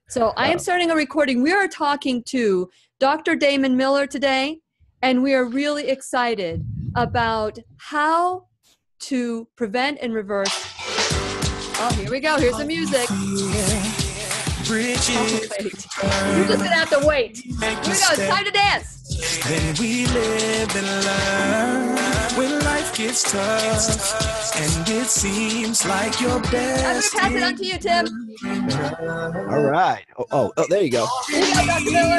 So I am starting a recording. We are talking to Dr. Damon Miller today, and we are really excited about how to prevent and reverse. Oh, here we go. Here's the music. Oh, wait. You're just going to have to wait. Here we go. It's time to dance. Then we live and learn when life gets tough and it seems like your best. I'm going to pass it on to you, Tim. All right. Oh, there you go. Here you go, Dr. Miller.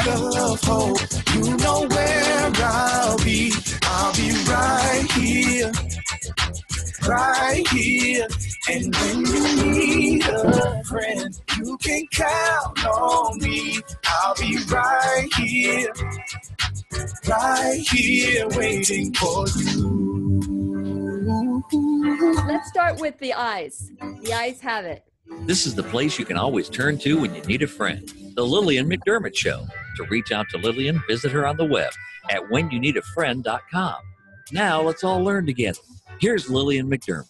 You know where I'll be. I'll be right here. Right here. And when you need a friend, you can count on me. I'll be right here. Right here waiting for you. Let's start with the eyes. The eyes have it. This is the place you can always turn to when you need a friend. The Lillian McDermott Show. To reach out to Lillian, visit her on the web at whenyouneedafriend.com. Now let's all learn together. Here's Lillian McDermott.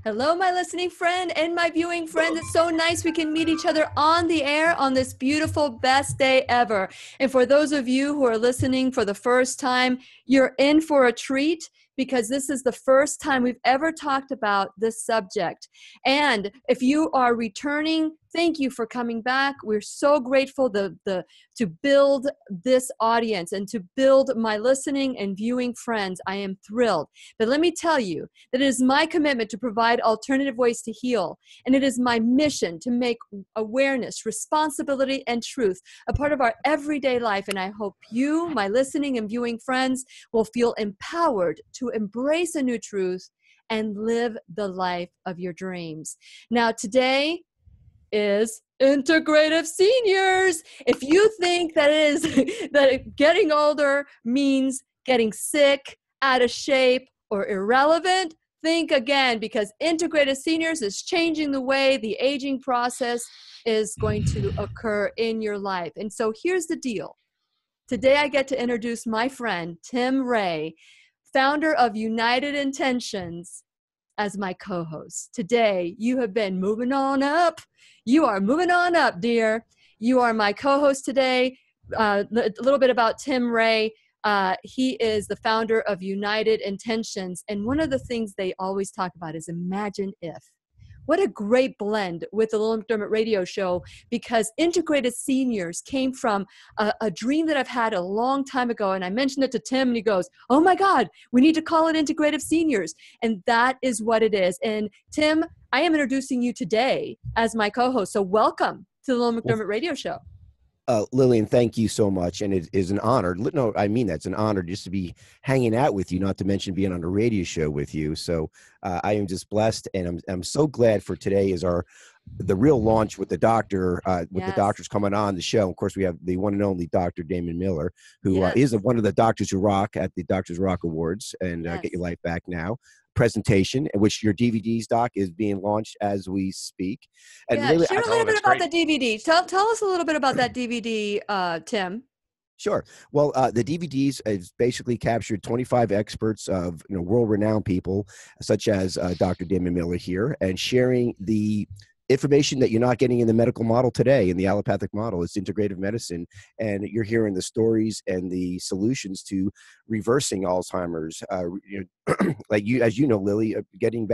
Hello, my listening friend and my viewing friend. It's so nice we can meet each other on the air on this beautiful, best day ever. And for those of you who are listening for the first time, you're in for a treat because this is the first time we've ever talked about this subject. And if you are returning, thank you for coming back. We're so grateful to build this audience and to build my listening and viewing friends. I am thrilled. But let me tell you that it is my commitment to provide alternative ways to heal. And it is my mission to make awareness, responsibility, and truth a part of our everyday life. And I hope you, my listening and viewing friends, will feel empowered to embrace a new truth and live the life of your dreams. Now, today is Integrative Seniors. If you think that getting older means getting sick, out of shape, or irrelevant, think again, because Integrative Seniors is changing the way the aging process is going to occur in your life. And so here's the deal. Today I get to introduce my friend, Tim Ray, founder of United Intentions, as my co-host. Today, you have been moving on up. You are moving on up, dear. You are my co-host today. A little bit about Tim Ray. He is the founder of United Intentions. And one of the things they always talk about is imagine if. What a great blend with the Lillian McDermott radio show, because Integrated Seniors came from a dream that I've had a long time ago. And I mentioned it to Tim and he goes, oh my God, we need to call it Integrative Seniors. And that is what it is. And Tim, I am introducing you today as my co-host. So welcome to the Lillian McDermott radio show. Lillian, thank you so much. And it is an honor. No, I mean, that's an honor just to be hanging out with you, not to mention being on a radio show with you. So I am just blessed. And I'm so glad for today is the real launch with the doctor, with the doctors coming on the show. Of course, we have the one and only Dr. Damon Miller, who is one of the Doctors Who Rock at the Doctors Rock Awards and Get Your Life Back Now presentation, in which your DVDs, Doc, is being launched as we speak. And really, share a little bit about the DVD. Tell us a little bit about that DVD, Tim. Sure. Well, the DVDs has basically captured 25 experts of world-renowned people, such as Dr. Damon Miller here, and sharing the information that you're not getting in the medical model today, in the allopathic model. It's integrative medicine, and you're hearing the stories and the solutions to reversing Alzheimer's. Like you, as you know, Lily, getting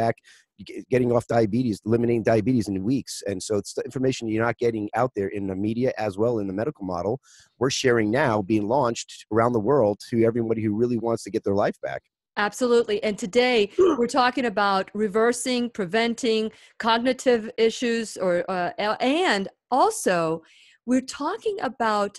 off diabetes, eliminating diabetes in weeks. And so it's the information you're not getting out there in the media as well in the medical model. We're sharing now, being launched around the world to everybody who really wants to get their life back. Absolutely. And today we're talking about reversing, preventing cognitive issues, and also we're talking about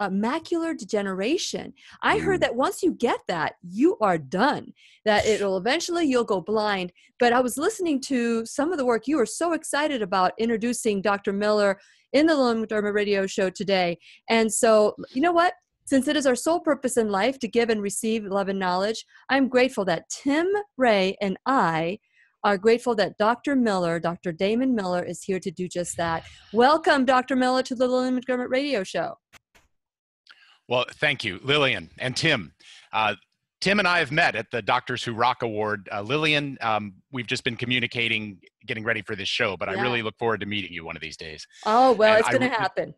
macular degeneration. I heard that once you get that, you are done, that you'll go blind. But I was listening to some of the work. You were so excited about introducing Dr. Miller in the Lillian McDermott radio show today. And so, you know what? Since it is our sole purpose in life to give and receive love and knowledge, I'm grateful that Tim Ray and I are grateful that Dr. Damon Miller, is here to do just that. Welcome, Dr. Miller, to the Lillian McDermott radio show. Well, thank you, Lillian and Tim. Tim and I have met at the Doctors Who Rock Award. Lillian, we've just been communicating, getting ready for this show, but I really look forward to meeting you one of these days. Oh, well, it's going to happen.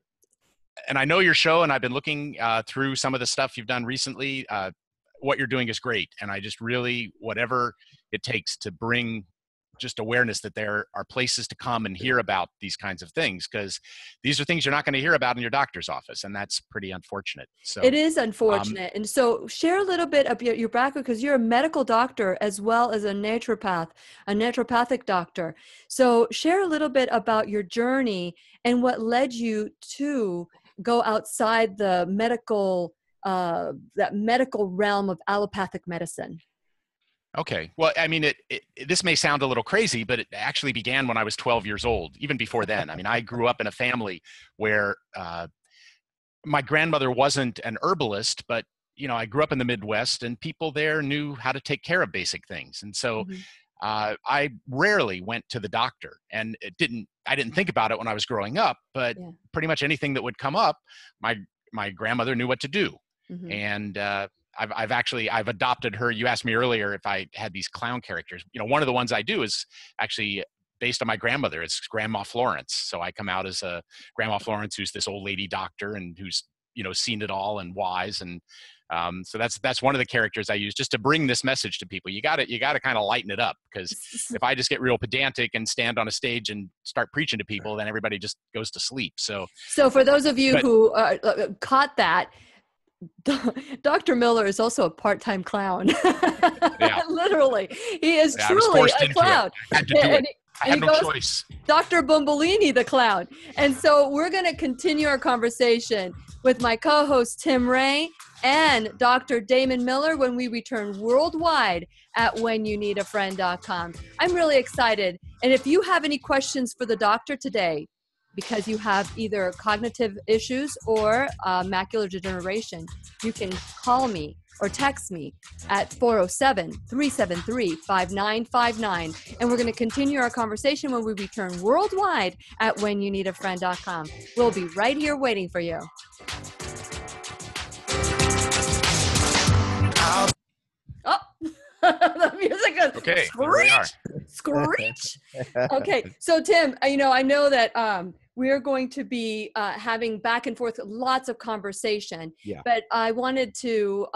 and I know your show, and I've been looking through some of the stuff you've done recently. What you're doing is great, and I just really, whatever it takes to bring just awareness that there are places to come and hear about these kinds of things, because these are things you're not going to hear about in your doctor's office, and that's pretty unfortunate. So it is unfortunate. And so share a little bit of your background, because you're a medical doctor as well as a naturopathic doctor. So share a little bit about your journey and what led you to go outside the medical that medical realm of allopathic medicine. Okay. Well, I mean, this may sound a little crazy, but it actually began when I was 12 years old, even before then. I mean, I grew up in a family where my grandmother wasn't an herbalist, but, you know, I grew up in the Midwest, and people there knew how to take care of basic things. And so I rarely went to the doctor, and I didn't think about it when I was growing up, but pretty much anything that would come up, my grandmother knew what to do. And I've adopted her. You asked me earlier if I had these clown characters. You know, one of the ones I do is actually based on my grandmother. It's Grandma Florence. So I come out as a Grandma Florence, who's this old lady doctor and who's, you know, seen it all and wise. And so that's one of the characters I use just to bring this message to people. You got to kind of lighten it up, because if I just get real pedantic and stand on a stage and start preaching to people, then everybody just goes to sleep. So for those of you who caught that, Dr. Miller is also a part-time clown. Literally, he is truly a clown. I had to do it. I had no choice. Dr. Bombolini, the clown. And so we're going to continue our conversation with my co-host Tim Ray and Dr. Damon Miller when we return worldwide at whenyouneedafriend.com. I'm really excited. And if you have any questions for the doctor today, because you have either cognitive issues or macular degeneration, you can call me or text me at 407-373-5959. And we're going to continue our conversation when we return worldwide at whenyouneedafriend.com. We'll be right here waiting for you. Oh, the music is screech. Okay, so Tim, you know, I know that we're going to be having back and forth lots of conversation. But I wanted to,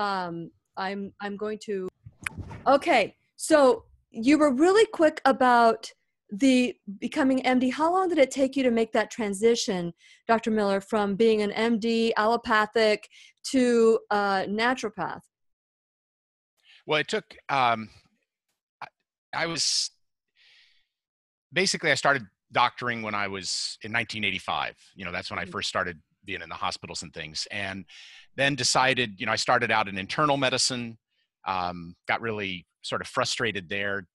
okay, so you were really quick about the becoming MD. How long did it take you to make that transition, Dr. Miller, from being an MD, allopathic, to naturopath? Well, it took, I started doctoring when I was in 1985. You know, that's when I first started being in the hospitals and things. And then decided, you know, I started out in internal medicine, got really sort of frustrated there.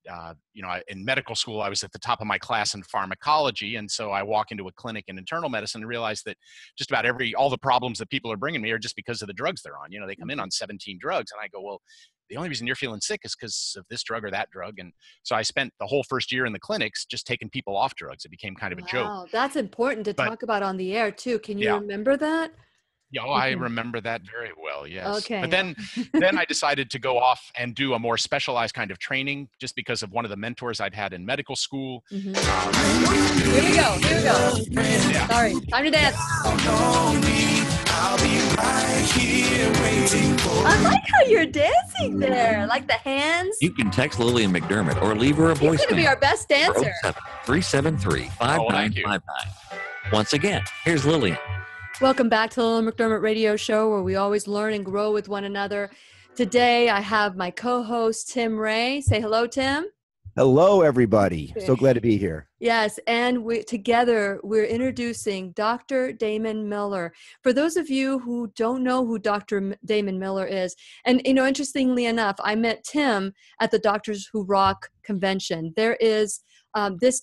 You know, in medical school, I was at the top of my class in pharmacology. And so I walk into a clinic in internal medicine and realize that just about all the problems that people are bringing me are just because of the drugs they're on. You know, they come in on 17 drugs, and I go, well, the only reason you're feeling sick is because of this drug or that drug. And so I spent the whole first year in the clinics just taking people off drugs. It became kind of a joke. Wow, that's important to talk about on the air too. Can you remember that? Yeah, I remember that very well, yes. Okay. But then I decided to go off and do a more specialized kind of training just because of one of the mentors I'd had in medical school. Here we go. Yeah. Sorry, time to dance. I'll be right here waiting for you. I like how you're dancing there, like the hands. You can text Lillian McDermott or leave her a voicemail. She's going to be our best dancer. 373-5959. Once again, here's Lillian. Welcome back to the Lillian McDermott Radio Show, where we always learn and grow with one another. Today, I have my co-host, Tim Ray. Say hello, Tim. Hello, everybody. So glad to be here. Yes, and together we're introducing Dr. Damon Miller. For those of you who don't know who Dr. Damon Miller is, and you know, interestingly enough, I met Tim at the Doctors Who Rock convention. There is this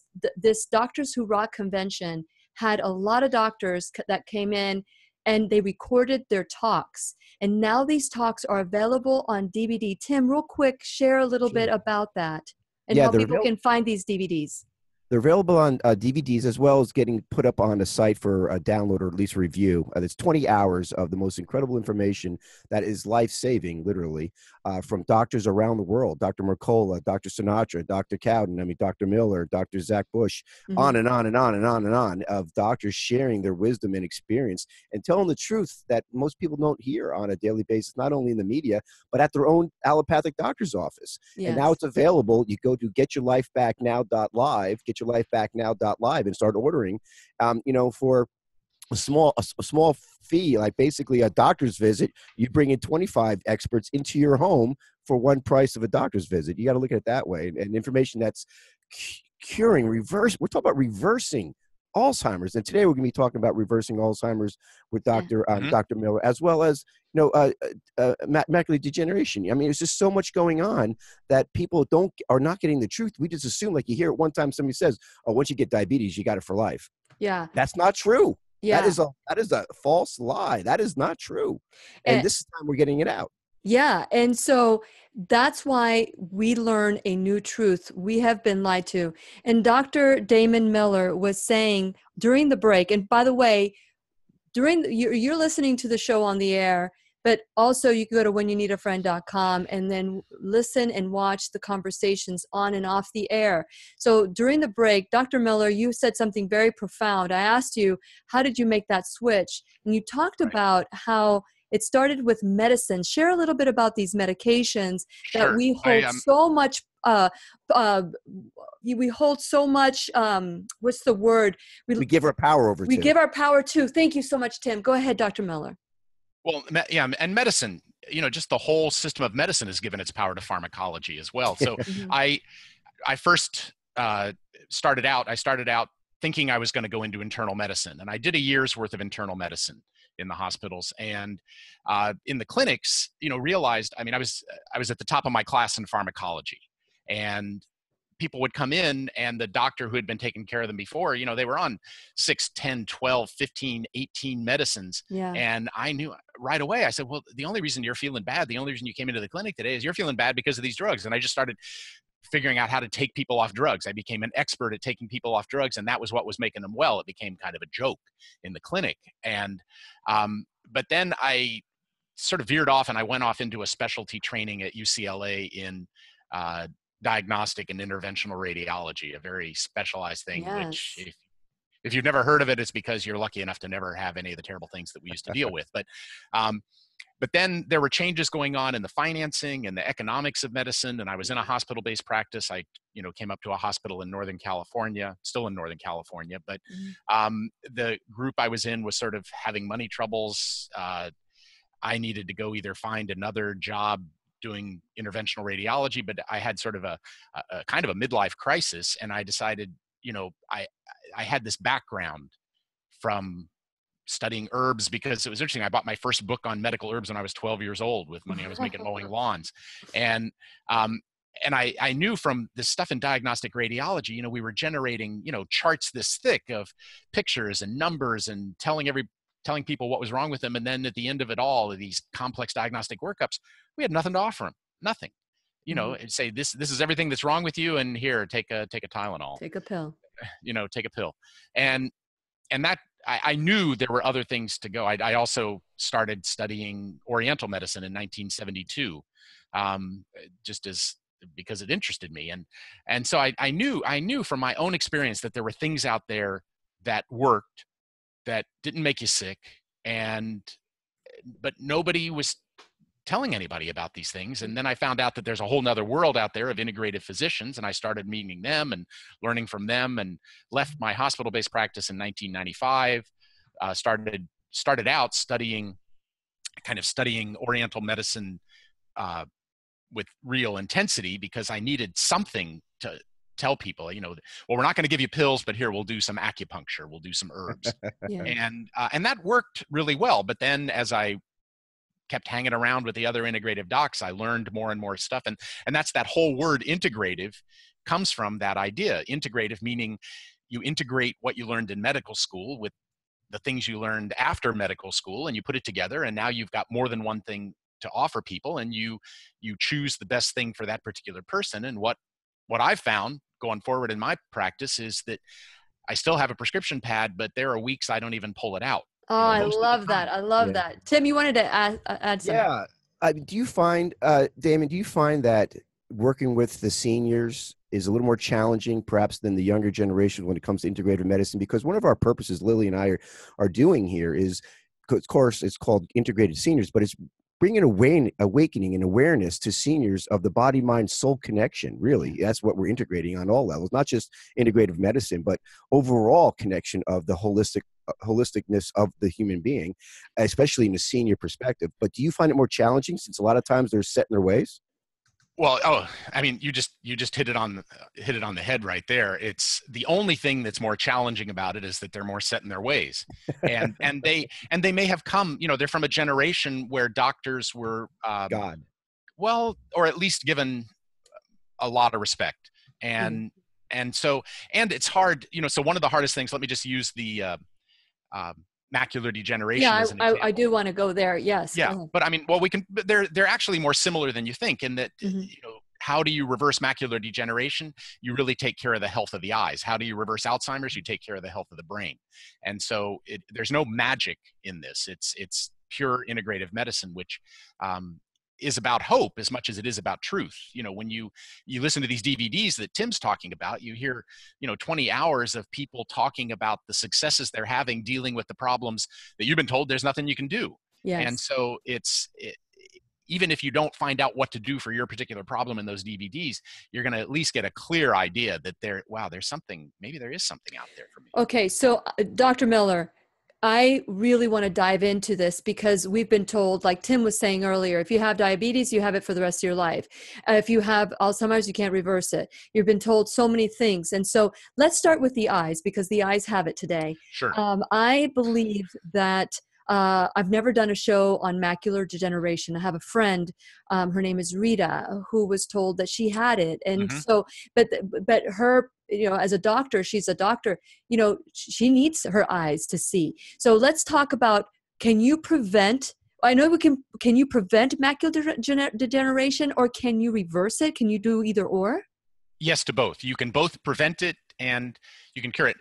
Doctors Who Rock convention had a lot of doctors that came in, and they recorded their talks. And now these talks are available on DVD. Tim, real quick, share a little bit about that and how people can find these DVDs. They're available on DVDs as well as getting put up on a site for a download or at least review. It's 20 hours of the most incredible information that is life-saving, literally, from doctors around the world. Dr. Mercola, Dr. Sinatra, Dr. Cowden, Dr. Miller, Dr. Zach Bush, on and on and on and on and on of doctors sharing their wisdom and experience and telling the truth that most people don't hear on a daily basis, not only in the media, but at their own allopathic doctor's office. Yes. And now it's available. You go to getyourlifebacknow.live, getyourlifebacknow.live, and start ordering, for a small fee, like basically a doctor's visit. You bring in 25 experts into your home for one price of a doctor's visit. You got to look at it that way. And information that's we're talking about reversing Alzheimer's. And today we're going to be talking about reversing Alzheimer's with Dr. Miller, as well as, macular degeneration. I mean, there's just so much going on that people are not getting the truth. We just assume, like you hear it one time, somebody says, oh, once you get diabetes, you got it for life. Yeah. That's not true. Yeah. That is a false lie. That is not true. And this time we're getting it out. Yeah. And so that's why we learn a new truth. We have been lied to. And Dr. Damon Miller was saying during the break, and by the way, you're listening to the show on the air, but also you can go to whenyouneedafriend.com and then listen and watch the conversations on and off the air. So during the break, Dr. Miller, you said something very profound. I asked you, how did you make that switch? And you talked about how it started with medicine. Share a little bit about these medications that we hold so much. We hold so much. What's the word? We give our power over. We give our power to. Thank you so much, Tim. Go ahead, Dr. Miller. Well, yeah, and medicine. Just the whole system of medicine has given its power to pharmacology as well. So I first started out thinking I was going to go into internal medicine, and I did a year's worth of internal medicine in the hospitals, and in the clinics, realized, I was at the top of my class in pharmacology, and people would come in, and the doctor who had been taking care of them before, they were on 6, 10, 12, 15, 18 medicines. Yeah. And I knew right away, I said, well, the only reason you're feeling bad, the only reason you came into the clinic today is you're feeling bad because of these drugs. And I just started figuring out how to take people off drugs. I became an expert at taking people off drugs, and that was what was making them well. It became kind of a joke in the clinic. And, but then I sort of veered off, and I went off into a specialty training at UCLA in diagnostic and interventional radiology, a very specialized thing, which if you've never heard of it, it's because you're lucky enough to never have any of the terrible things that we used to deal with. But then there were changes going on in the financing and the economics of medicine, and I was in a hospital-based practice. I, came up to a hospital in Northern California, still in Northern California, but the group I was in was sort of having money troubles. I needed to go either find another job doing interventional radiology, but I had sort of a kind of a midlife crisis, and I decided, I had this background from studying herbs, because it was interesting. I bought my first book on medical herbs when I was 12 years old with money I was making mowing lawns. And I knew from this stuff in diagnostic radiology, we were generating, charts this thick of pictures and numbers and telling people what was wrong with them. And then at the end of it all, these complex diagnostic workups, we had nothing to offer them, nothing. And say, this is everything that's wrong with you, and here, take a Tylenol. Take a pill. Take a pill. And that, I knew there were other things to go. I also started studying Oriental medicine in 1972, because it interested me. And so I knew from my own experience that there were things out there that worked, that didn't make you sick, but nobody was telling anybody about these things. And then I found out that there's a whole nother world out there of integrative physicians, and I started meeting them and learning from them, and left my hospital-based practice in 1995, started out studying Oriental medicine with real intensity, because I needed something to tell people, well, we're not going to give you pills, but here, we'll do some acupuncture, we'll do some herbs. And that worked really well. But then as I kept hanging around with the other integrative docs, I learned more and more stuff. And that's that whole word integrative comes from that idea. Integrative meaning you integrate what you learned in medical school with the things you learned after medical school, and you put it together, and now you've got more than one thing to offer people, and you choose the best thing for that particular person. And what I've found going forward in my practice is that I still have a prescription pad, but there are weeks I don't even pull it out. Oh, You know, I most of the love that. time. I love Yeah. that. Tim, you wanted to add something. Yeah. Do you find, Damon, do you find that working with the seniors is a little more challenging perhaps than the younger generation when it comes to integrative medicine? Because one of our purposes, Lily and I are doing here is, of course, it's called integrated seniors, but it's bringing awakening and awareness to seniors of the body, mind, soul connection. Really, that's what we're integrating on all levels, not just integrative medicine, but overall connection of the holisticness of the human being, especially in a senior perspective. But do you find it more challenging since a lot of times they're set in their ways? Well, I mean, you just hit it on the head right there. It's the only thing that's more challenging about it is that they're more set in their ways, and they may have come, you know, they're from a generation where doctors were God. well, or at least given a lot of respect, and so it's hard, you know. So one of the hardest things, let me just use the macular degeneration as an example. I do want to go there. Yes. Yeah, but I mean, well, they're actually more similar than you think in that, you know, how do you reverse macular degeneration? You really take care of the health of the eyes. How do you reverse Alzheimer's? You take care of the health of the brain. And so there's no magic in this. It's pure integrative medicine, which is about hope as much as it is about truth. You know, when you listen to these DVDs that Tim's talking about, you hear, you know, 20 hours of people talking about the successes they're having dealing with the problems that you've been told there's nothing you can do. Yes. And so even if you don't find out what to do for your particular problem in those DVDs, you're going to at least get a clear idea that there's something, maybe there is something out there for me. Okay. So Dr. Miller, I really want to dive into this because we've been told, like Tim was saying earlier, if you have diabetes, you have it for the rest of your life. If you have Alzheimer's, you can't reverse it. You've been told so many things. And so let's start with the eyes because the eyes have it today. Sure. I believe that I've never done a show on macular degeneration. I have a friend, her name is Rita, who was told that she had it. And so, but her, you know, as a doctor, she's a doctor, you know, she needs her eyes to see. So let's talk about, can you prevent, I know can you prevent macular degeneration or can you reverse it? Can you do either or? Yes, to both. You can both prevent it and you can cure it.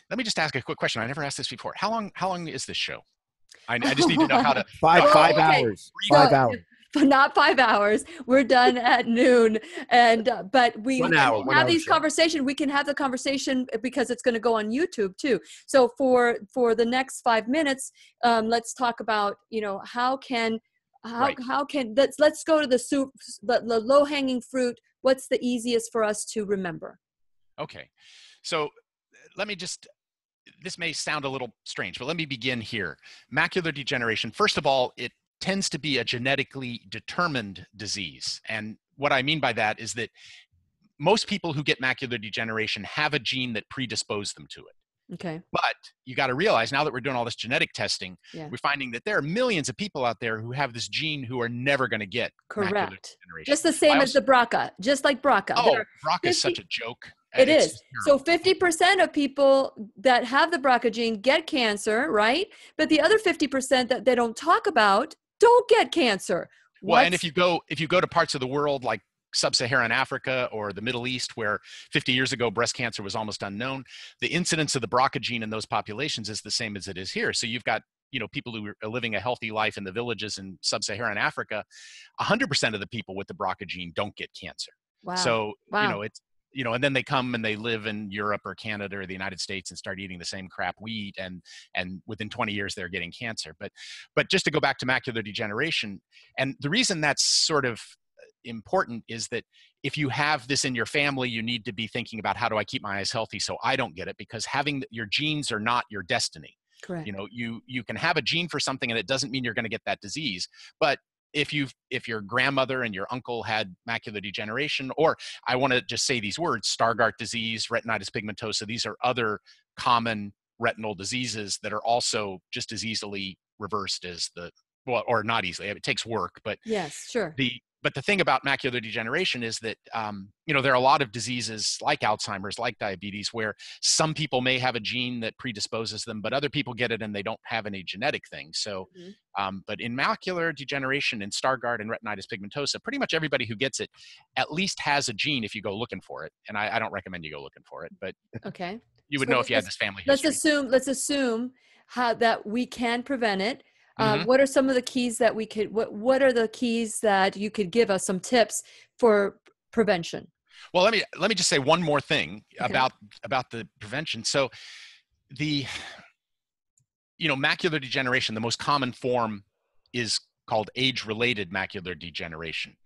Let me just ask a quick question. I never asked this before. How long is this show? I just need to know how to. Five okay. hours. So, 5 hours. Not 5 hours. We're done at noon. And but we 1 hour, have these conversations. We can have the conversation because it's going to go on YouTube too. So for the next 5 minutes, let's talk about, you know, how can let's go to the low hanging fruit. What's the easiest for us to remember? Okay, so let me just. This may sound a little strange, but let me begin here. Macular degeneration. First of all, it tends to be a genetically determined disease. And what I mean by that is that most people who get macular degeneration have a gene that predisposes them to it. Okay. But you got to realize now that we're doing all this genetic testing, we're finding that there are millions of people out there who have this gene who are never going to get macular degeneration. Just the same as the BRCA, just like BRCA. Oh, BRCA is such a joke. It is. So 50% of people that have the BRCA gene get cancer, right? But the other 50% that they don't talk about don't get cancer. Well, and if you go to parts of the world like sub-Saharan Africa or the Middle East, where 50 years ago breast cancer was almost unknown, the incidence of the BRCA gene in those populations is the same as it is here. So you've got, you know, people who are living a healthy life in the villages in sub-Saharan Africa. 100% of the people with the BRCA gene don't get cancer. Wow. So you know, it's, you know, and then they come and they live in Europe or Canada or the United States and start eating the same crap we eat, and within 20 years they're getting cancer. But just to go back to macular degeneration, and the reason that's sort of important is that if you have this in your family, you need to be thinking about, how do I keep my eyes healthy so I don't get it? Because having your genes are not your destiny. Correct. You know, you can have a gene for something and it doesn't mean you're going to get that disease. But if your grandmother and your uncle had macular degeneration, or I want to just say these words, Stargardt disease, retinitis pigmentosa, these are other common retinal diseases that are also just as easily reversed as or not easily. It takes work, but yes, sure. but the thing about macular degeneration is that, there are a lot of diseases like Alzheimer's, like diabetes, where some people may have a gene that predisposes them, but other people get it and they don't have any genetic thing. So, but in macular degeneration, in Stargardt and retinitis pigmentosa, pretty much everybody who gets it at least has a gene if you go looking for it. And I don't recommend you go looking for it, but Okay. you would know if you had this family Let's history. let's assume how that we can prevent it. Mhm. What are some of the keys that we could, what are the keys that you could give us, some tips for prevention? Well, let me just say one more thing Okay. about the prevention. So the macular degeneration, the most common form is called age-related macular degeneration.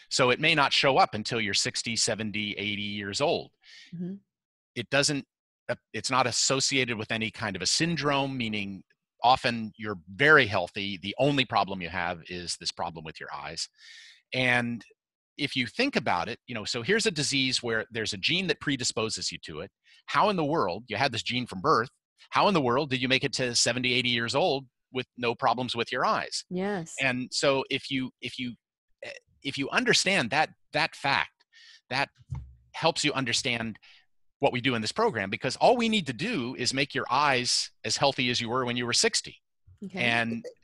So it may not show up until you're 60, 70, 80 years old. Mhm. It's not associated with any kind of a syndrome, meaning often you're very healthy. The only problem you have is this problem with your eyes. And if you think about it, so here's a disease where there's a gene that predisposes you to it. How in the world, you had this gene from birth, how in the world did you make it to 70, 80 years old with no problems with your eyes? Yes. And so if you understand that fact, that helps you understand what we do in this program, because all we need to do is make your eyes as healthy as you were when you were 60. Okay.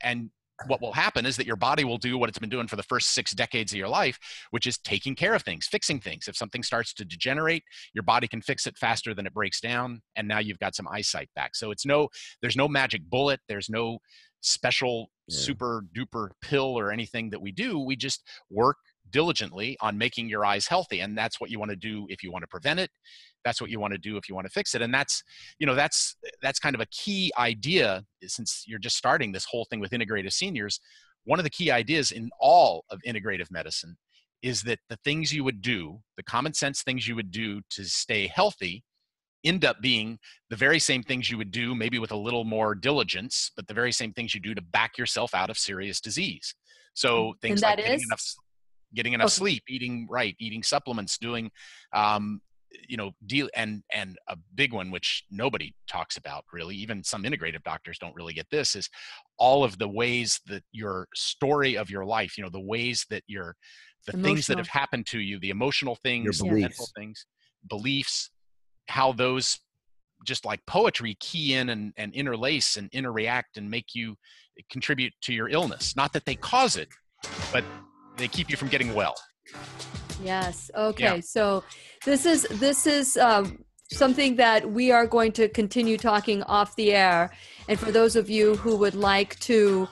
And what will happen is that your body will do what it's been doing for the first 6 decades of your life, which is taking care of things, fixing things. If something starts to degenerate, your body can fix it faster than it breaks down. And now you've got some eyesight back. So there's no magic bullet. There's no special super duper pill or anything that we do. We just work diligently on making your eyes healthy. And that's what you want to do if you want to prevent it. That's what you want to do if you want to fix it. And that's kind of a key idea, since you're just starting this whole thing with integrative seniors. One of the key ideas in all of integrative medicine is that the things you would do, the common sense things you would do to stay healthy, end up being the very same things you would do, maybe with a little more diligence, but the very same things you do to back yourself out of serious disease. So things like getting enough sleep, eating right, eating supplements, doing, and a big one, which nobody talks about really, even some integrative doctors don't really get this, is all of the ways that your story of your life, the ways that the things that have happened to you, the emotional things, the mental things, beliefs, how those, just like poetry, key in and interlace and interact and make you contribute to your illness. Not that they cause it, but they keep you from getting well. Yes. Okay. Yeah. So this is something that we are going to continue talking off the air. And for those of you who would like to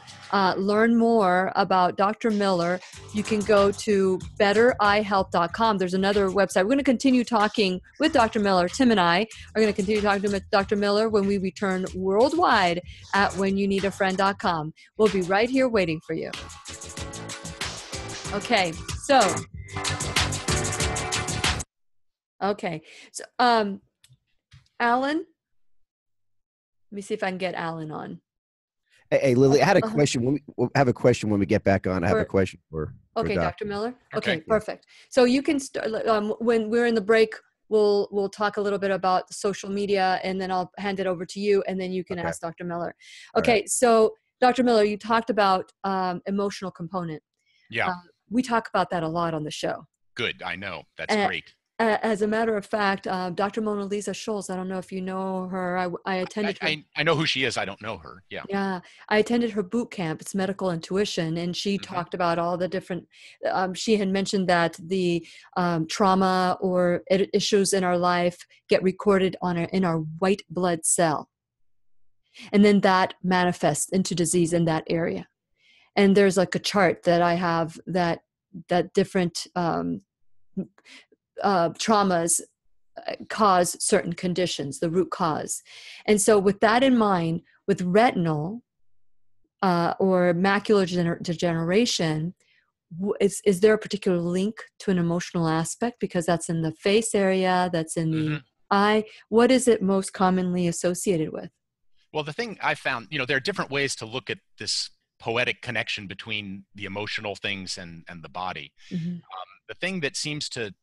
learn more about Dr. Miller, you can go to bettereyehealth.com. There's another website. We're going to continue talking with Dr. Miller. Tim and I are going to continue talking to Dr. Miller when we return worldwide at whenyouneedafriend.com. We'll be right here waiting for you. Okay. So, Alan, let me see if I can get Alan on. Hey, Lily, I had a question. We'll have a question when we get back on. I have a question for Dr. Miller. Okay, perfect. So you can start when we're in the break. We'll talk a little bit about social media, and then I'll hand it over to you, and then you can ask Dr. Miller. Okay, so Dr. Miller, you talked about emotional component. Yeah. We talk about that a lot on the show. Good. I know. That's great. As a matter of fact, Dr. Mona Lisa Schultz, I don't know if you know her. I attended I know who she is. I don't know her. Yeah. Yeah. I attended her boot camp. It's medical intuition. And she talked about all the different, she had mentioned that the trauma or issues in our life get recorded in our white blood cell. And then that manifests into disease in that area. And there's like a chart that I have that different traumas cause certain conditions, the root cause. And so with that in mind, with retinal or macular degeneration, is there a particular link to an emotional aspect? Because that's in the face area, that's in the eye. What is it most commonly associated with? Well, the thing I found, there are different ways to look at this poetic connection between the emotional things and the body. The thing that seems to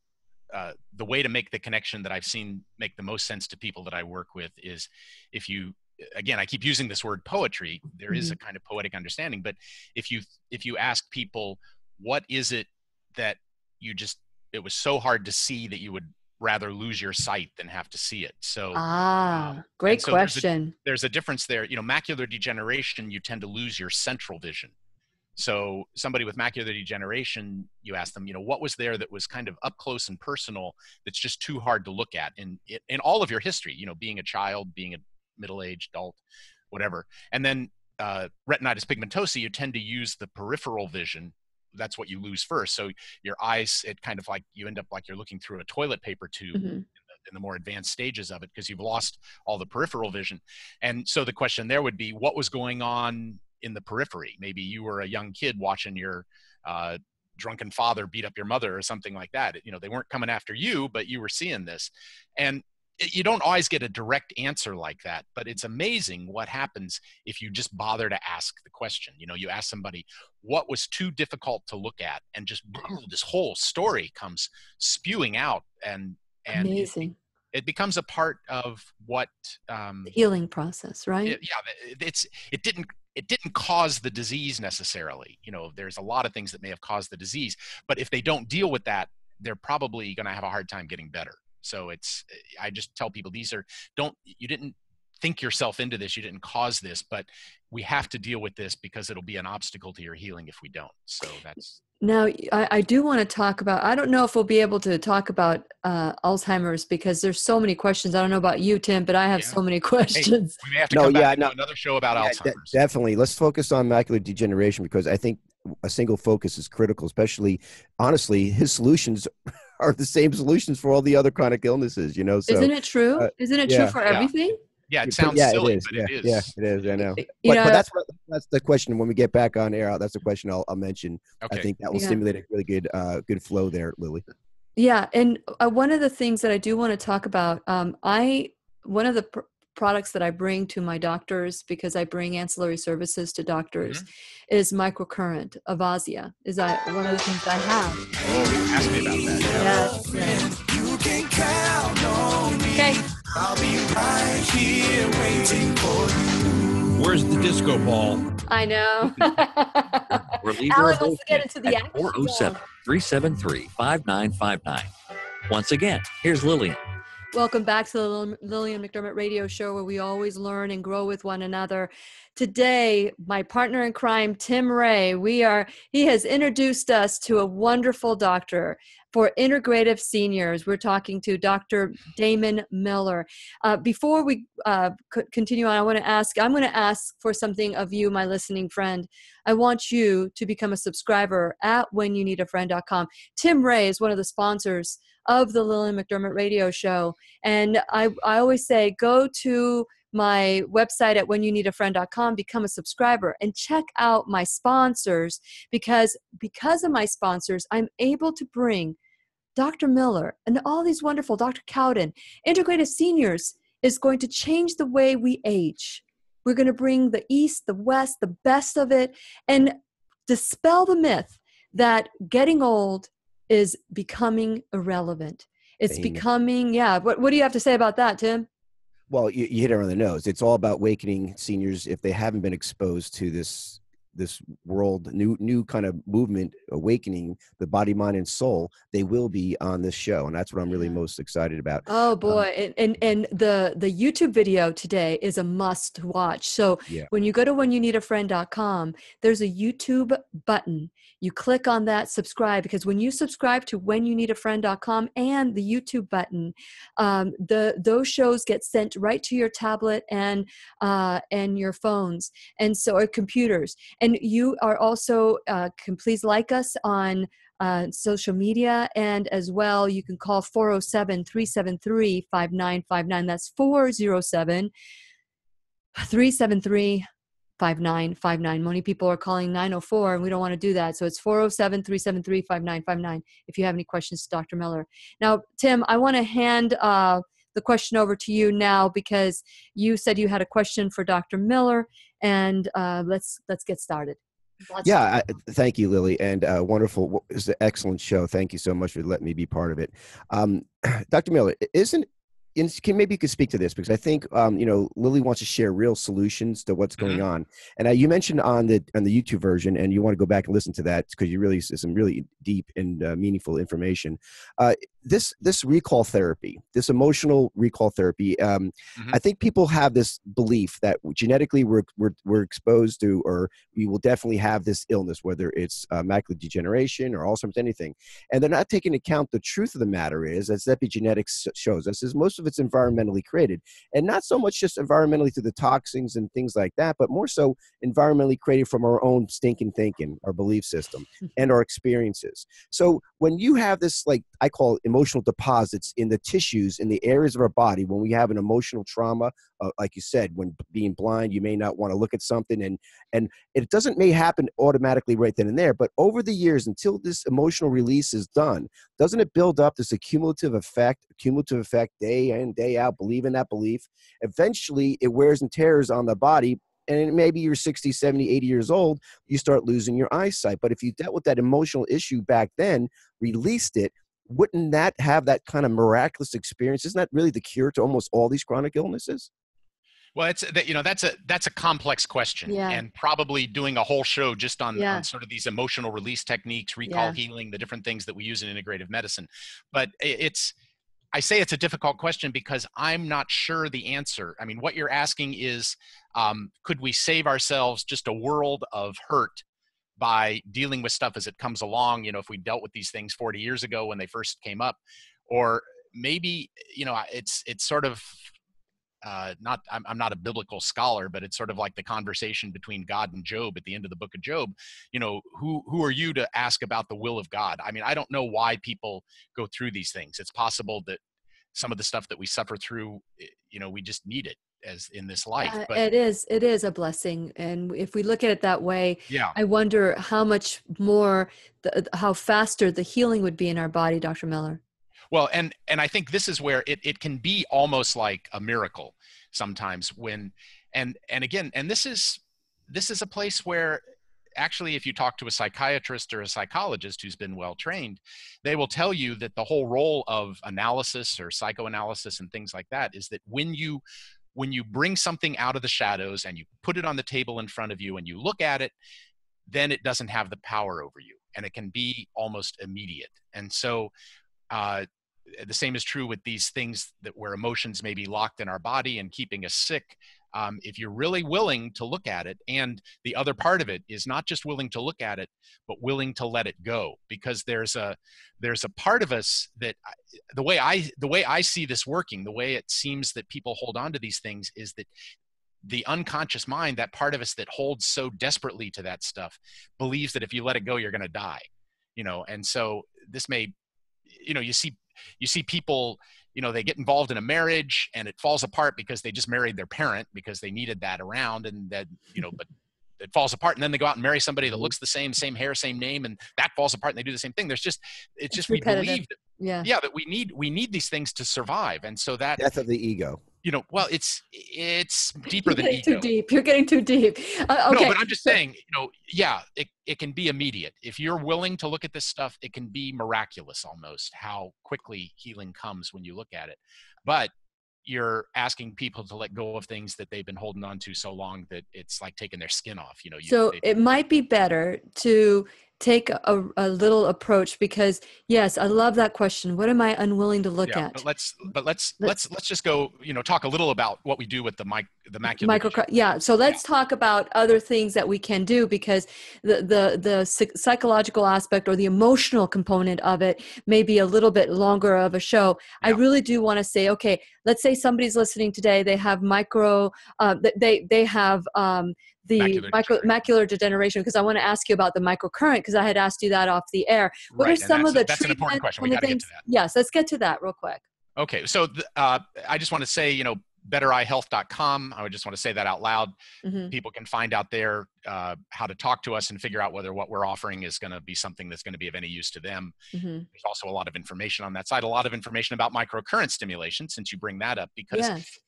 the way to make the connection that I've seen make the most sense to people that I work with is if you, again, I keep using this word poetry, there is a kind of poetic understanding, but if you ask people, what is it that it was so hard to see that you would rather lose your sight than have to see it. So, Great question. There's a difference there. Macular degeneration, you tend to lose your central vision. So somebody with macular degeneration, you ask them, what was there that was kind of up close and personal that's just too hard to look at in all of your history, being a child, being a middle-aged adult, whatever. And then retinitis pigmentosa, you tend to use the peripheral vision. That's what you lose first. So your eyes, it kind of like you end up like you're looking through a toilet paper tube in the more advanced stages of it, because you've lost all the peripheral vision. And so the question there would be, what was going on in the periphery? Maybe you were a young kid watching your drunken father beat up your mother or something like that. They weren't coming after you, but you were seeing this. And you don't always get a direct answer like that, but it's amazing what happens if you just bother to ask the question. You ask somebody, what was too difficult to look at? And just this whole story comes spewing out, and amazing. It becomes a part of what the healing process, right? It didn't cause the disease necessarily. There's a lot of things that may have caused the disease, but if they don't deal with that, they're probably going to have a hard time getting better. So I just tell people, you didn't think yourself into this, you didn't cause this, but we have to deal with this because it'll be an obstacle to your healing if we don't. So that's. Now, I do want to talk about, I don't know if we'll be able to talk about Alzheimer's because there's so many questions. I don't know about you, Tim, but I have so many questions. Hey, we may have to come back and do another show about Alzheimer's. Definitely. Let's focus on macular degeneration, because I think a single focus is critical, especially, honestly, his solutions are the same solutions for all the other chronic illnesses, So, isn't it true? Isn't it true for everything? Yeah, it sounds silly, but it is. Yeah, it is. I know. But that's the question. When we get back on air, that's the question I'll mention. Okay. I think that will stimulate a really good flow there, Lily. Yeah, and one of the things that I do want to talk about, one of the products that I bring to my doctors, because I bring ancillary services to doctors, is microcurrent, Avasia. Is that one of the things I have? Oh, ask me about that. Yes. You can count on me. Okay. I'll be right here waiting for you. Where's the disco ball? I know. Alan wants to get into the action. 407-373-5959. Once again, here's Lillian. Welcome back to the Lillian McDermott radio show, where we always learn and grow with one another. Today, my partner in crime, Tim Ray, he has introduced us to a wonderful doctor for integrative seniors. We're talking to Dr. Damon Miller. Before we continue on, I'm going to ask for something of you, my listening friend. I want you to become a subscriber at whenyouneedafriend.com. Tim Ray is one of the sponsors of the Lillian McDermott radio show. And I always say, go to my website at whenyouneedafriend.com, become a subscriber, and check out my sponsors, because of my sponsors, I'm able to bring Dr. Miller and all these wonderful, Dr. Cowden. Integrative Seniors is going to change the way we age. We're going to bring the East, the West, the best of it, and dispel the myth that getting old is becoming irrelevant. It's becoming, What do you have to say about that, Tim? Well, you hit it on the nose. It's all about awakening seniors if they haven't been exposed to this world, new kind of movement, awakening the body, mind, and soul. They will be on this show, and that's what I'm really most excited about. Oh boy, and the YouTube video today is a must watch. So when you go to whenyouneedafriend.com, there's a YouTube button. You click on that, subscribe, because when you subscribe to whenyouneedafriend.com and the YouTube button, those shows get sent right to your tablet and your phones, and so or computers. And you are also can please like us on social media, and as well you can call 407-373-5959. That's 407-373-5959. Many people are calling 904, and we don't want to do that. So it's 407-373-5959 if you have any questions to Dr. Miller. Now, Tim, I want to hand the question over to you now, because you said you had a question for Dr. Miller, and let's get started. Thank you, Lily, and wonderful. It's an excellent show. Thank you so much for letting me be part of it. Dr. Miller, isn't maybe you could speak to this, because I think Lily wants to share real solutions to what's going on. And you mentioned on the YouTube version, and you want to go back and listen to that because you really some really deep and meaningful information. This recall therapy, this emotional recall therapy. I think people have this belief that genetically we're exposed to, or we will definitely have this illness, whether it's macular degeneration or Alzheimer's, anything, and they're not taking into account the truth of the matter is, as epigenetics shows us, is most of it's environmentally created, and not so much just environmentally through the toxins and things like that, but more so environmentally created from our own stinking thinking, our belief system, and our experiences. So when you have this, like I call it, emotional deposits in the tissues, in the areas of our body, when we have an emotional trauma, like you said, when being blind, you may not want to look at something, and it may happen automatically right then and there, but over the years, until this emotional release is done, doesn't it build up this cumulative effect day in, day out, believe in that belief? Eventually, it wears and tears on the body, and maybe you're 60, 70, 80 years old, you start losing your eyesight. But if you dealt with that emotional issue back then, released it, wouldn't that have that kind of miraculous experience? Isn't that really the cure to almost all these chronic illnesses? Well, that's a complex question, and probably doing a whole show just on sort of these emotional release techniques, recall healing, the different things that we use in integrative medicine. But I say it's a difficult question because I'm not sure the answer. I mean, what you're asking is, could we save ourselves just a world of hurt by dealing with stuff as it comes along? If we dealt with these things 40 years ago when they first came up, or maybe, it's sort of, I'm not a biblical scholar, but it's sort of like the conversation between God and Job at the end of the book of Job. Who are you to ask about the will of God? I mean, I don't know why people go through these things. It's possible that some of the stuff that we suffer through, we just need it as in this life. But it is a blessing. And if we look at it that way, I wonder how much more, how faster the healing would be in our body, Dr. Miller. Well, and I think this is where it can be almost like a miracle sometimes when, and again, and this is a place where actually, if you talk to a psychiatrist or a psychologist who's been well trained, they will tell you that the whole role of analysis or psychoanalysis and things like that is that when you bring something out of the shadows and you put it on the table in front of you and you look at it, then it doesn't have the power over you, and it can be almost immediate. And so the same is true with these things where emotions may be locked in our body and keeping us sick. If you're really willing to look at it, and the other part of it is not just willing to look at it, but willing to let it go, because there's a part of us that the way I see this working, the way it seems that people hold on to these things, is that the unconscious mind, that part of us that holds so desperately to that stuff, believes that if you let it go, you're going to die. And so this may, you see people, they get involved in a marriage and it falls apart because they just married their parent because they needed that around, and that, but it falls apart, and then they go out and marry somebody that looks the same hair, same name, and that falls apart and they do the same thing. It's just we believe that, that we need these things to survive. And so that death of the ego. Well, it's deeper than ego. Too deep. You're getting too deep. Okay. No, but I'm just saying, it can be immediate. If you're willing to look at this stuff, it can be miraculous almost how quickly healing comes when you look at it. But you're asking people to let go of things that they've been holding on to so long that it's like taking their skin off. So it might be better to take a little approach, because yes, I love that question. What am I unwilling to look at? But let's just go, talk a little about what we do with the macular. Yeah. So let's talk about other things that we can do, because the psychological aspect or the emotional component of it may be a little bit longer of a show. Yeah. I really do want to say, okay, let's say somebody's listening today. They have they have the macular degeneration, because I want to ask you about the microcurrent, because I had asked you that off the air. What are some of the that's an important question. We got to get to that. Yes, let's get to that real quick. Okay, so I just want to say, bettereyehealth.com. I would just want to say that out loud. Mm-hmm. People can find out there how to talk to us and figure out whether what we're offering is going to be something that's going to be of any use to them. Mm-hmm. There's also a lot of information on that side, a lot of information about microcurrent stimulation, since you bring that up, because yes.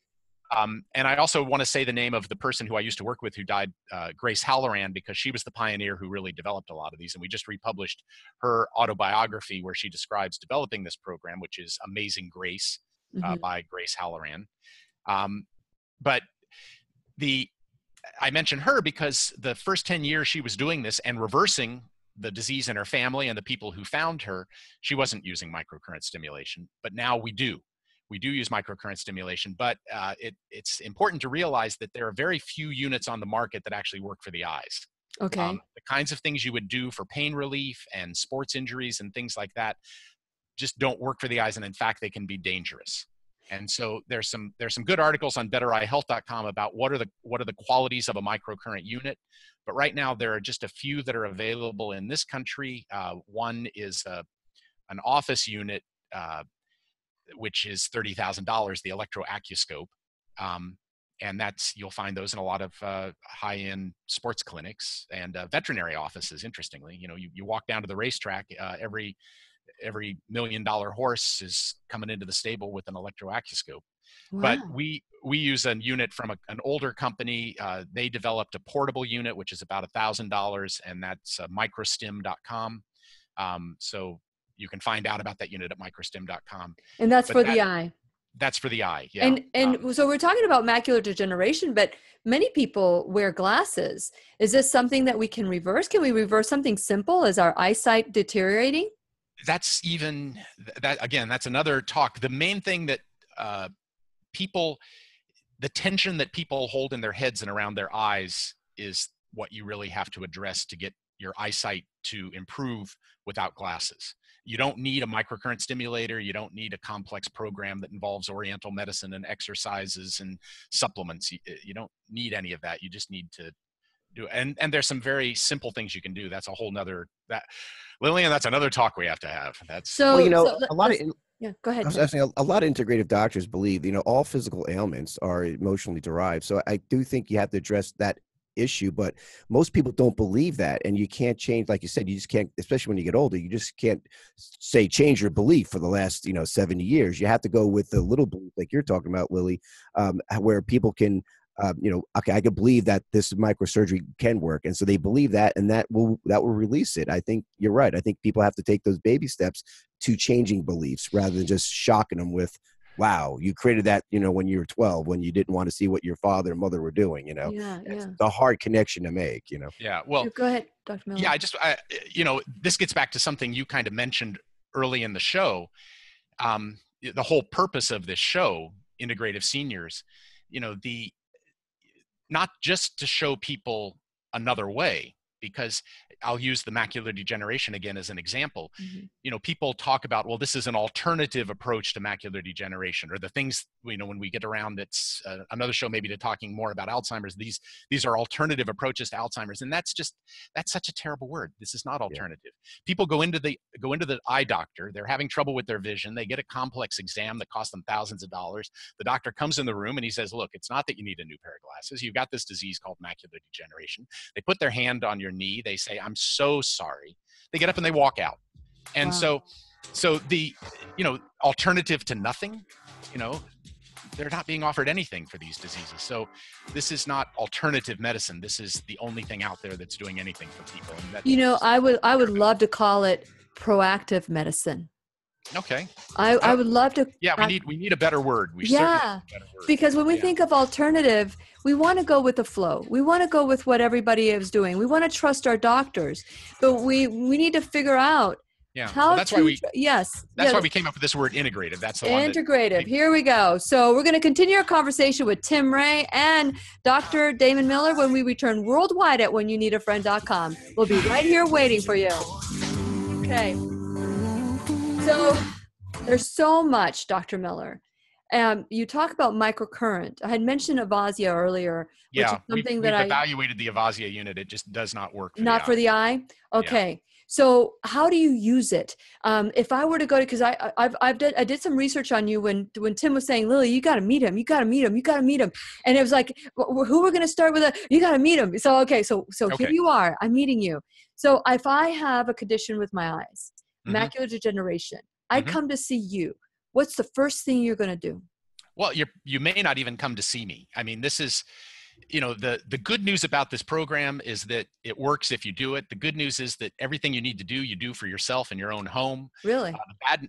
And I also want to say the name of the person who I used to work with who died, Grace Halloran, because she was the pioneer who really developed a lot of these. And we just republished her autobiography where she describes developing this program, which is Amazing Grace. by Grace Halloran. But I mentioned her because the first 10 years she was doing this and reversing the disease in her family and the people who found her, she wasn't using microcurrent stimulation, but now we do. We do use microcurrent stimulation, but it's important to realize that there are very few units on the market that actually work for the eyes. Okay. The kinds of things you would do for pain relief and sports injuries and things like that just don't work for the eyes, and in fact, they can be dangerous. And so there's some good articles on bettereyehealth.com about what are the qualities of a microcurrent unit. But right now there are just a few that are available in this country. One is an office unit, which is $30,000, the electroacuoscope. And you'll find those in a lot of high-end sports clinics and veterinary offices. Interestingly, you walk down to the racetrack, every $1 million horse is coming into the stable with an electroacuoscope. Wow. But we use a unit from an older company. They developed a portable unit, which is about $1,000, and that's microstim.com. So you can find out about that unit at microstim.com. And that's for the eye. That's for the eye, yeah. And so we're talking about macular degeneration, but many people wear glasses. Is this something that we can reverse? Can we reverse something simple? Is our eyesight deteriorating? That's another talk. The main thing that the tension that people hold in their heads and around their eyes is what you really have to address to get your eyesight to improve without glasses. You don't need a microcurrent stimulator. You don't need a complex program that involves oriental medicine and exercises and supplements. You don't need any of that. You just need to do it. And there's some very simple things you can do. That's a whole nother, Lillian, that's another talk we have to have. A lot of yeah, go ahead. I was asking, a lot of integrative doctors believe, all physical ailments are emotionally derived. So I do think you have to address that issue, but most people don't believe that. And you can't change, like you said, you just can't, especially when you get older, you just can't say change your belief for the last, 70 years. You have to go with the little belief like you're talking about, Lily, where people can, okay, I can believe that this microsurgery can work. And so they believe that, and that will release it. I think you're right. I think people have to take those baby steps to changing beliefs rather than just shocking them with, wow, you created that, when you were 12, when you didn't want to see what your father and mother were doing, It's a hard connection to make, Yeah. Well, go ahead, Dr. Miller. Yeah, this gets back to something you kind of mentioned early in the show. The whole purpose of this show, Integrative Seniors, not just to show people another way, because I'll use the macular degeneration again as an example. Mm-hmm. People talk about, well, this is an alternative approach to macular degeneration, or the things, when we get around, it's another show maybe to talking more about Alzheimer's. These are alternative approaches to Alzheimer's. And that's such a terrible word. This is not alternative. Yeah. People go into the eye doctor. They're having trouble with their vision. They get a complex exam that costs them thousands of dollars. The doctor comes in the room and he says, look, it's not that you need a new pair of glasses. You've got this disease called macular degeneration. They put their hand on your knee. They say, I'm so sorry. They get up and they walk out. And wow. so the, alternative to nothing, they're not being offered anything for these diseases. So this is not alternative medicine. This is the only thing out there that's doing anything for people. And I would love to call it proactive medicine. Okay. I would love to. Yeah, we need a better word. Because when we think of alternative, we want to go with the flow. We want to go with what everybody is doing. We want to trust our doctors, but we need to figure out how that's to. Why we That's why we came up with this word integrative. That's the one. Integrative. Here we go. So we're going to continue our conversation with Tim Ray and Dr. Damon Miller when we return worldwide at whenyouneedafriend.com. We'll be right here waiting for you. Okay. So there's so much, Dr. Miller. You talk about microcurrent. I had mentioned Avasia earlier, which is something we've evaluated the Avasia unit. It just does not work. For the eye? Okay. Yeah. So how do you use it? If I were to go to, because I did some research on you when Tim was saying, Lily, you got to meet him. You got to meet him. You got to meet him. And it was like, who we're going to start with? You got to meet him. So, okay. So here you are. I'm meeting you. So if I have a condition with my eyes, macular degeneration, I come to see you. What's the first thing you're going to do? Well, you may not even come to see me. I mean, this is, the good news about this program is that it works if you do it. The good news is that everything you need to do, you do for yourself in your own home. Really?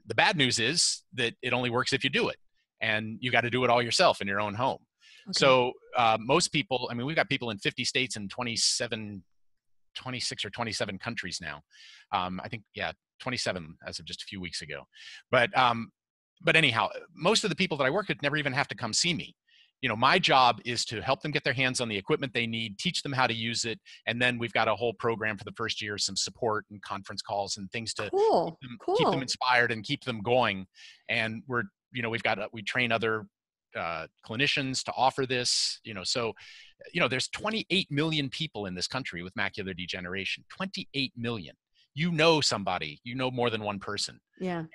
The bad news is that it only works if you do it. and you got to do it all yourself in your own home. Okay. So most people, I mean, we've got people in 50 states and 26 or 27 countries now. I think, 27 as of just a few weeks ago. But anyhow, most of the people that I work with never even have to come see me. You know, my job is to help them get their hands on the equipment they need, teach them how to use it. And then we've got a whole program for the first year, some support and conference calls and things to keep them inspired and keep them going. And we train other clinicians to offer this, so, there's 28 million people in this country with macular degeneration, 28 million. Somebody, more than one person. Yeah.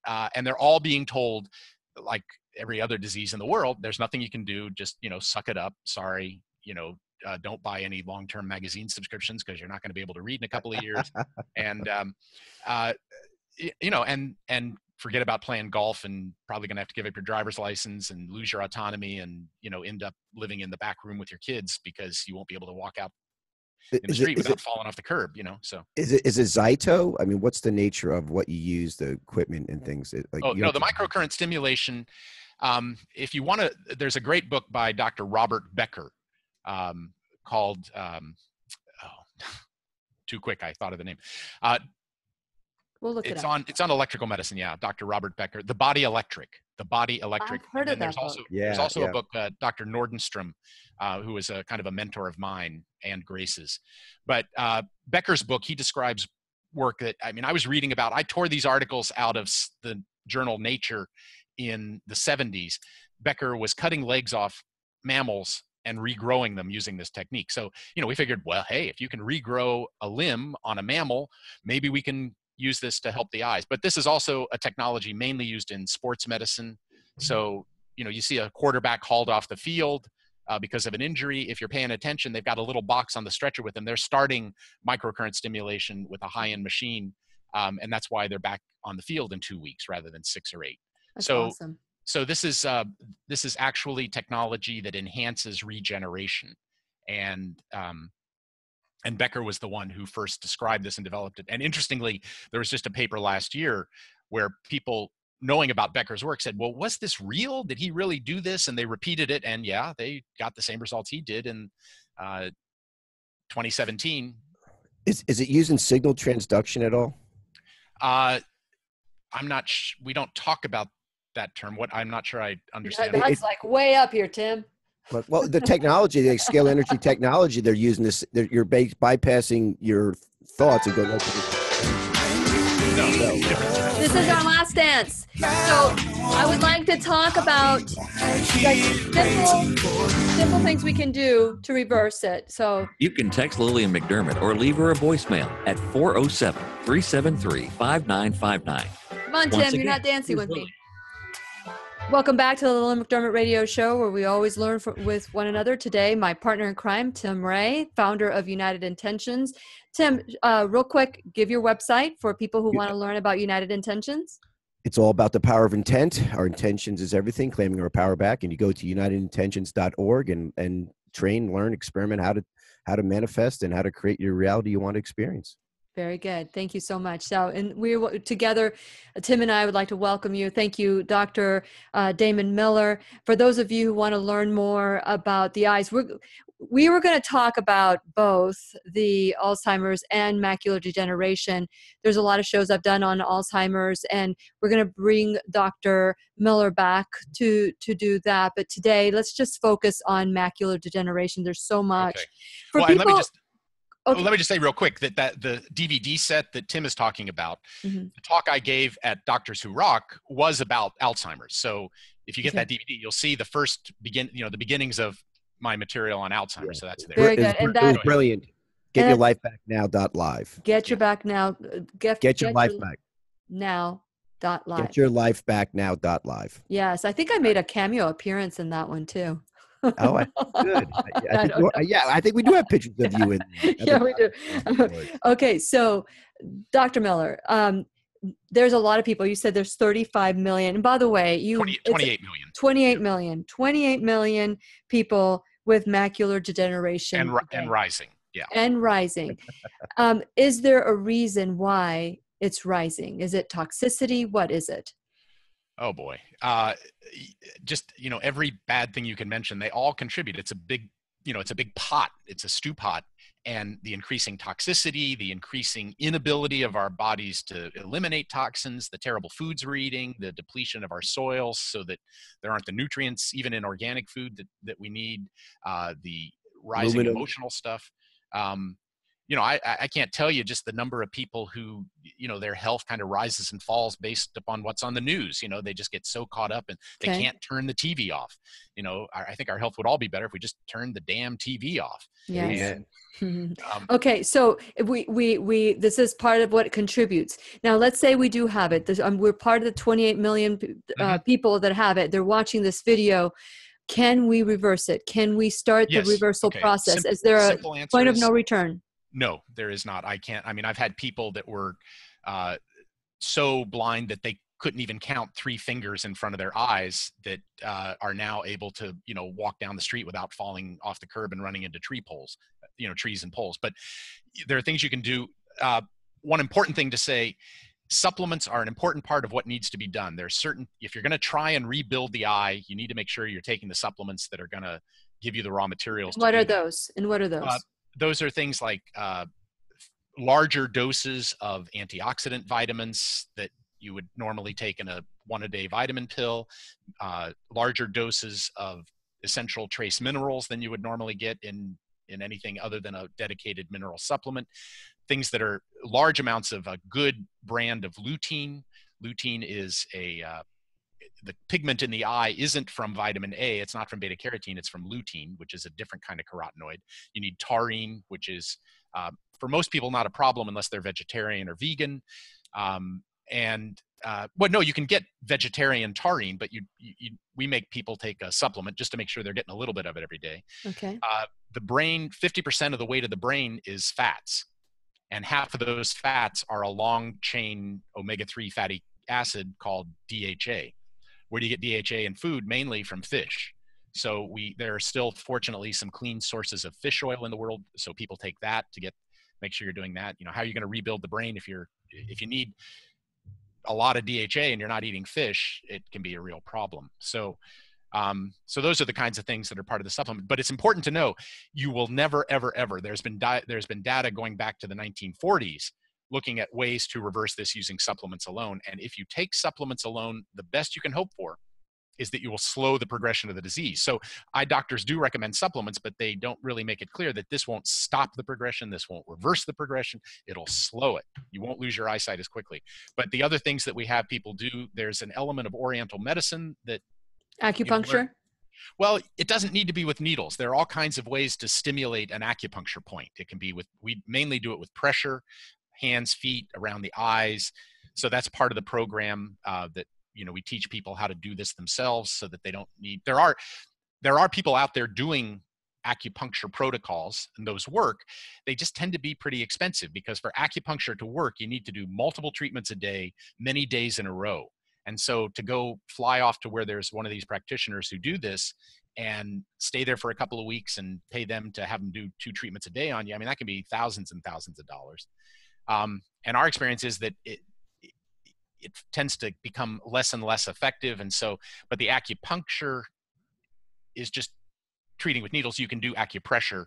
And they're all being told, like every other disease in the world, there's nothing you can do. Just, suck it up. Sorry. Don't buy any long-term magazine subscriptions because you're not going to be able to read in a couple of years. And, and forget about playing golf and probably going to have to give up your driver's license and lose your autonomy and, end up living in the back room with your kids because you won't be able to walk out in the street without falling off the curb, so. Is it Zyto? I mean, what's the nature of what you use, the equipment and things? The microcurrent stimulation. If you want to, there's a great book by Dr. Robert Becker called, too quick, I thought of the name. We'll look it's on electrical medicine. Yeah. Dr. Robert Becker, The Body Electric. I've heard of that book. There's also a book, Dr. Nordenstrom, who is a kind of a mentor of mine and Grace's. But Becker's book, he describes work that, I was reading about, I tore these articles out of the journal Nature in the 70s. Becker was cutting legs off mammals and regrowing them using this technique. So, we figured, well, hey, if you can regrow a limb on a mammal, maybe we can use this to help the eyes. But this is also a technology mainly used in sports medicine. So, you see a quarterback hauled off the field because of an injury. If you're paying attention, they've got a little box on the stretcher with them. They're starting microcurrent stimulation with a high-end machine. And that's why they're back on the field in 2 weeks rather than 6 or 8. That's awesome. So this is actually technology that enhances regeneration. And Becker was the one who first described this and developed it. And interestingly, there was just a paper last year where people knowing about Becker's work said, well, was this real? Did he really do this? And they repeated it. And yeah, they got the same results he did in 2017. Is it using signal transduction at all? I'm not we don't talk about that term. I'm not sure I understand. That's like way up here, Tim. Well, the technology, the scale energy technology, they're using this. You're bypassing your thoughts and going. This is our last dance. So I would like to talk about like simple things we can do to reverse it. So you can text Lillian McDermott or leave her a voicemail at 407-373-5959. Come on, Tim, you're not dancing with me. Welcome back to the Lillian McDermott Radio Show, where we always learn with one another. Today, my partner in crime, Tim Ray, founder of United Intentions. Tim, real quick, give your website for people who want to learn about United Intentions. It's all about the power of intent. Our intentions is everything, claiming our power back. And you go to unitedintentions.org and train, learn, experiment how to manifest and how to create your reality you want to experience. Very good. Thank you so much. So, and we're together, Tim and I would like to welcome you. Thank you, Dr. Damon Miller. For those of you who want to learn more about the eyes, we were going to talk about both the Alzheimer's and macular degeneration. There's a lot of shows I've done on Alzheimer's, and we're going to bring Dr. Miller back to do that. But today, let's just focus on macular degeneration. There's so much. Okay. Let me just say real quick that the DVD set that Tim is talking about, the talk I gave at Doctors Who Rock was about Alzheimer's. So if you get that DVD, you'll see the the beginnings of my material on Alzheimer's. So that's there. Very good. It was brilliant. Get your life back now.live. Get your back now. Get your life back now.live. Get your life back now.live. Yes, I think I made a cameo appearance in that one too. Oh, good. I think we do have pictures of you in there. Yeah, we do. Okay, so Dr. Miller, there's a lot of people. You said there's 35 million. And by the way, 28 million. 28 million people with macular degeneration. And rising. Yeah. And rising. Is there a reason why it's rising? Is it toxicity? What is it? Oh boy. Just, every bad thing you can mention, they all contribute. It's a big, it's a big pot. It's a stew pot. And the increasing toxicity, the increasing inability of our bodies to eliminate toxins, the terrible foods we're eating, the depletion of our soils so that there aren't the nutrients, even in organic food that we need, the rising Aluminum. emotional stuff. I can't tell you just the number of people who, their health kind of rises and falls based upon what's on the news. They just get so caught up and they can't turn the TV off. I think our health would all be better if we just turned the damn TV off. Yes. And, okay, so we this is part of what contributes. Now, let's say we do have it. We're part of the 28 million people that have it. They're watching this video. Can we reverse it? Can we start the reversal process? Is there a point of no return? No, there is not. I can't. I mean, I've had people that were so blind that they couldn't even count 3 fingers in front of their eyes that are now able to, walk down the street without falling off the curb and running into trees and poles. But there are things you can do. One important thing to say, supplements are an important part of what needs to be done. If you're going to try and rebuild the eye, you need to make sure you're taking the supplements that are going to give you the raw materials. What are those? And what are those? Those are things like larger doses of antioxidant vitamins that you would normally take in a 1-a-day vitamin pill, larger doses of essential trace minerals than you would normally get in anything other than a dedicated mineral supplement, things that are large amounts of a good brand of lutein. Lutein is the pigment in the eye isn't from vitamin A. It's not from beta carotene. It's from lutein, which is a different kind of carotenoid. You need taurine, which is, for most people, not a problem unless they're vegetarian or vegan. You can get vegetarian taurine, but we make people take a supplement just to make sure they're getting a little bit of it every day. Okay. The brain, 50% of the weight of the brain is fats. And half of those fats are a long chain omega-3 fatty acid called DHA. Where do you get DHA in food? Mainly from fish. So there are still, fortunately, some clean sources of fish oil in the world. So people take that to make sure you're doing that. How are you going to rebuild the brain if you need a lot of DHA and you're not eating fish? It can be a real problem. So those are the kinds of things that are part of the supplement. But it's important to know you will never, ever, ever. There's been data going back to the 1940s looking at ways to reverse this using supplements alone. And if you take supplements alone, the best you can hope for is that you will slow the progression of the disease. So eye doctors do recommend supplements, but they don't really make it clear that this won't stop the progression. This won't reverse the progression. It'll slow it. You won't lose your eyesight as quickly. But the other things that we have people do, there's an element of Oriental medicine that acupuncture. Well, it doesn't need to be with needles. There are all kinds of ways to stimulate an acupuncture point. It can be we mainly do it with pressure, hands, feet, around the eyes. So that's part of the program that, we teach people how to do this themselves so that they don't need, there are people out there doing acupuncture protocols and those work. They just tend to be pretty expensive because for acupuncture to work, you need to do multiple treatments a day, many days in a row. And so to go fly off to where there's one of these practitioners who do this and stay there for a couple of weeks and pay them to have them do 2 treatments a day on you, I mean, that can be thousands and thousands of dollars. And our experience is that it tends to become less and less effective. And so, but the acupuncture is just treating with needles. You can do acupressure,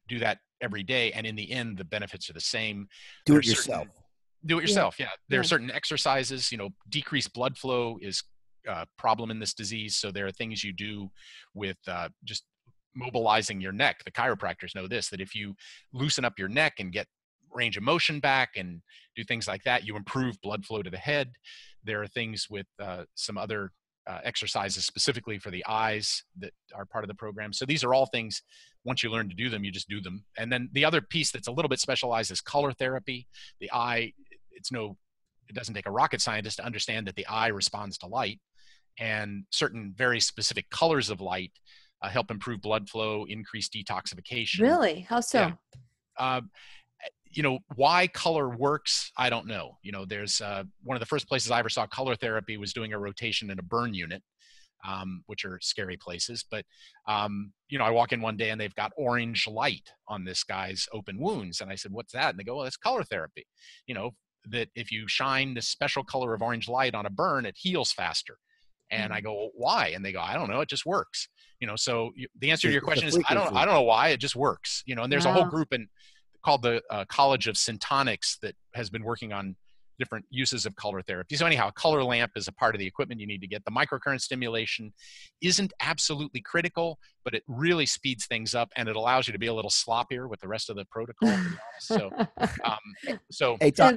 do that every day. And in the end, the benefits are the same. Do it yourself. Yeah. There are certain exercises, decreased blood flow is a problem in this disease. So there are things you do with just mobilizing your neck. The chiropractors know this, that if you loosen up your neck and get range of motion back and do things like that, you improve blood flow to the head. There are things with some other exercises specifically for the eyes that are part of the program. So these are all things, once you learn to do them, you just do them. And then the other piece that's a little bit specialized is color therapy. The eye, it doesn't take a rocket scientist to understand that the eye responds to light, and certain very specific colors of light help improve blood flow, increase detoxification. Really? How so? Yeah. Why color works, I don't know. There's one of the first places I ever saw color therapy was doing a rotation in a burn unit, which are scary places. But, I walk in one day and they've got orange light on this guy's open wounds. And I said, what's that? And they go, well, it's color therapy. that if you shine this special color of orange light on a burn, it heals faster. And I go, well, why? And they go, I don't know. It just works. So the answer to your question is, I don't know why. It just works. And there's a whole group called the College of Syntonics that has been working on different uses of color therapy. So anyhow, a color lamp is a part of the equipment you need to get. The microcurrent stimulation isn't absolutely critical, but it really speeds things up, and it allows you to be a little sloppier with the rest of the protocol, to be honest. So, Hey, Doc,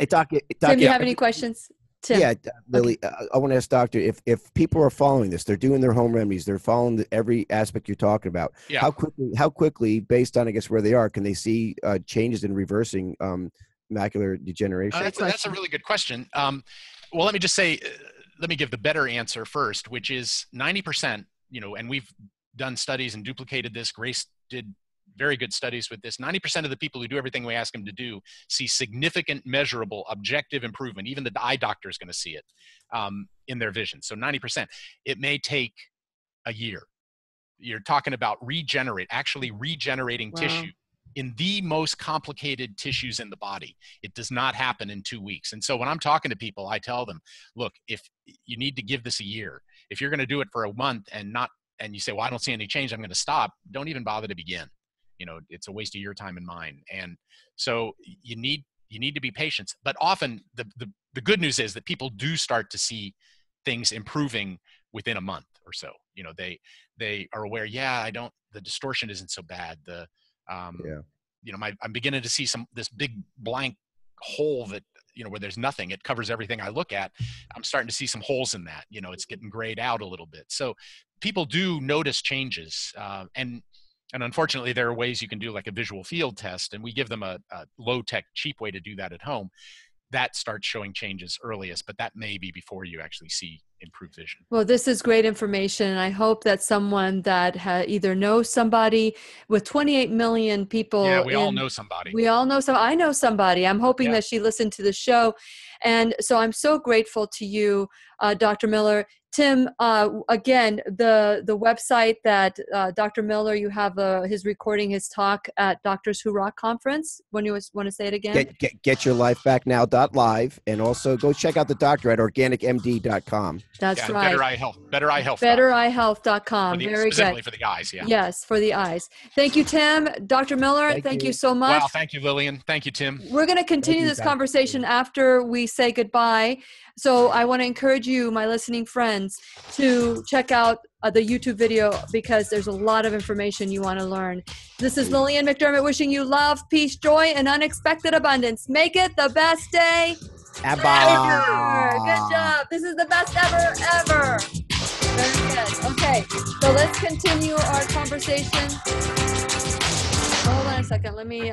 Tim, you have any questions? Tim. Yeah, Lily, okay. I want to ask Doctor, if people are following this, they're doing their home remedies, they're following every aspect you're talking about. Yeah. How quickly, based on, I guess, where they are, can they see changes in reversing macular degeneration? That's a really good question. Well, let me just say, let me give the better answer first, which is 90%, and we've done studies and duplicated this. Grace did very good studies with this. 90% of the people who do everything we ask them to do see significant, measurable, objective improvement. Even the eye doctor is going to see it in their vision. So 90%. It may take a year. You're talking about actually regenerating tissue in the most complicated tissues in the body. It does not happen in 2 weeks. And so when I'm talking to people, I tell them, look, if you need to give this a year, if you're going to do it for a month and you say, well, I don't see any change, I'm going to stop, don't even bother to begin. It's a waste of your time and mine. And so you need to be patient. But often the good news is that people do start to see things improving within a month or so. They are aware, the distortion isn't so bad. I'm beginning to see this big blank hole that, where there's nothing, it covers everything I look at. I'm starting to see some holes in that, it's getting grayed out a little bit. So people do notice changes. And unfortunately, there are ways you can do like a visual field test, and we give them a low-tech, cheap way to do that at home. That starts showing changes earliest, but that may be before you actually see improved vision. Well, this is great information. And I hope that someone that either knows somebody with 28 million people. Yeah, we all know somebody. We all know I know somebody. I'm hoping that she listened to the show. And so I'm so grateful to you, Dr. Miller. Tim, again, the website that Dr. Miller, you have his recording, his talk at Doctors Who Rock Conference. When you want to say it again? GetYourLifeBackNow.live. And also go check out the doctor at organicmd.com. That's right. Better Eye Health. Better Eye Health. BetterEyeHealth.com. Very specifically good. For the eyes, yeah. Yes, for the eyes. Thank you, Tim. Dr. Miller, thank you so much. Wow, thank you, Lillian. Thank you, Tim. We're going to continue this conversation after we say goodbye. So I want to encourage you, my listening friends, to check out the YouTube video because there's a lot of information you want to learn. This is Lillian McDermott wishing you love, peace, joy, and unexpected abundance. Make it the best day ever. Good job. This is the best ever. Very good. Okay, so let's continue our conversation. Hold on a second. Let me